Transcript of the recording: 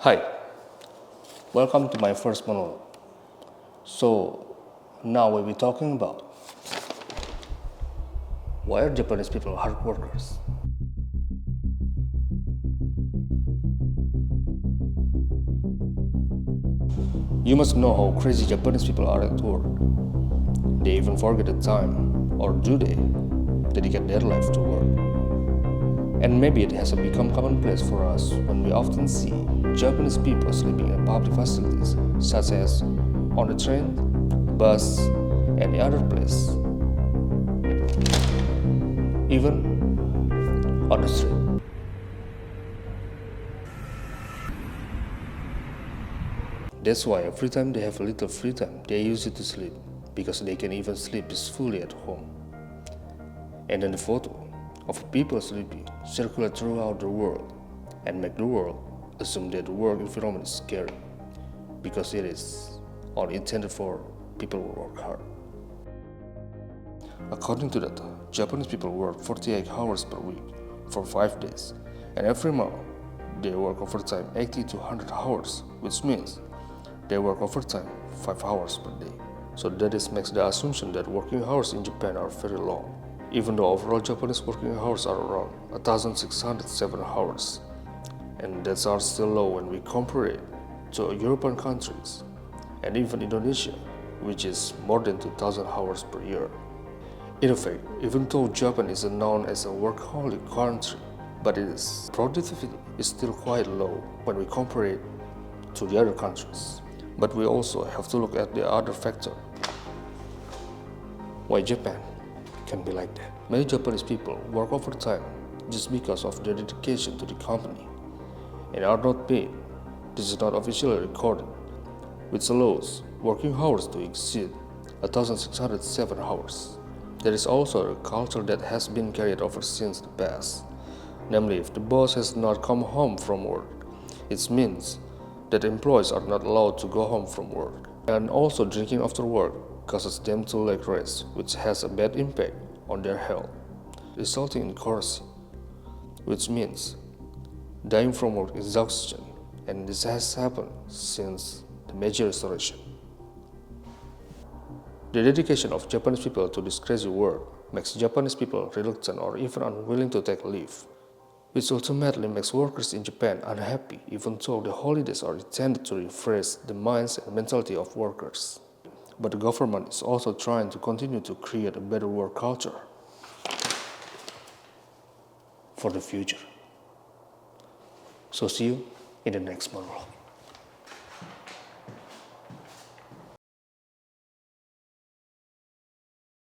Hi, welcome to my first monologue. So, now we'll be talking about why are Japanese people hard workers? You must know how crazy Japanese people are at work. They even forget the time, or do they dedicate their life to work? And maybe it has become commonplace for us when we often see Japanese people sleeping in public facilities such as on the train, bus, and any other place, even on the street. That's why every time they have a little free time, they use it to sleep, because they can even sleep peacefully at home. And then the photo of people sleeping circulate throughout the world and make the world assume that the work environment is scary, because it is only intended for people who work hard. According to data, Japanese people work 48 hours per week for 5 days, and every month they work overtime 80 to 100 hours, which means they work overtime 5 hours per day. So that makes the assumption that working hours in Japan are very long, even though overall Japanese working hours are around 1,607 hours, and that are still low when we compare it to European countries and even Indonesia, which is more than 2,000 hours per year. In fact, even though Japan is known as a workaholic country, but its productivity is still quite low when we compare it to the other countries. But we also have to look at the other factor. Why Japan can be like that? Many Japanese people work overtime just because of their dedication to the company and are not paid. This is not officially recorded, which allows working hours to exceed 1,607 hours. There is also a culture that has been carried over since the past. Namely, if the boss has not come home from work, it means that employees are not allowed to go home from work. And also drinking after work causes them to lack rest, which has a bad impact on their health, resulting in corruption, which means dying from work exhaustion, and this has happened since the Meiji Restoration. The dedication of Japanese people to this crazy work makes Japanese people reluctant or even unwilling to take leave, which ultimately makes workers in Japan unhappy, even though the holidays are intended to refresh the minds and mentality of workers. But the government is also trying to continue to create a better work culture for the future. So see you in the next monologue.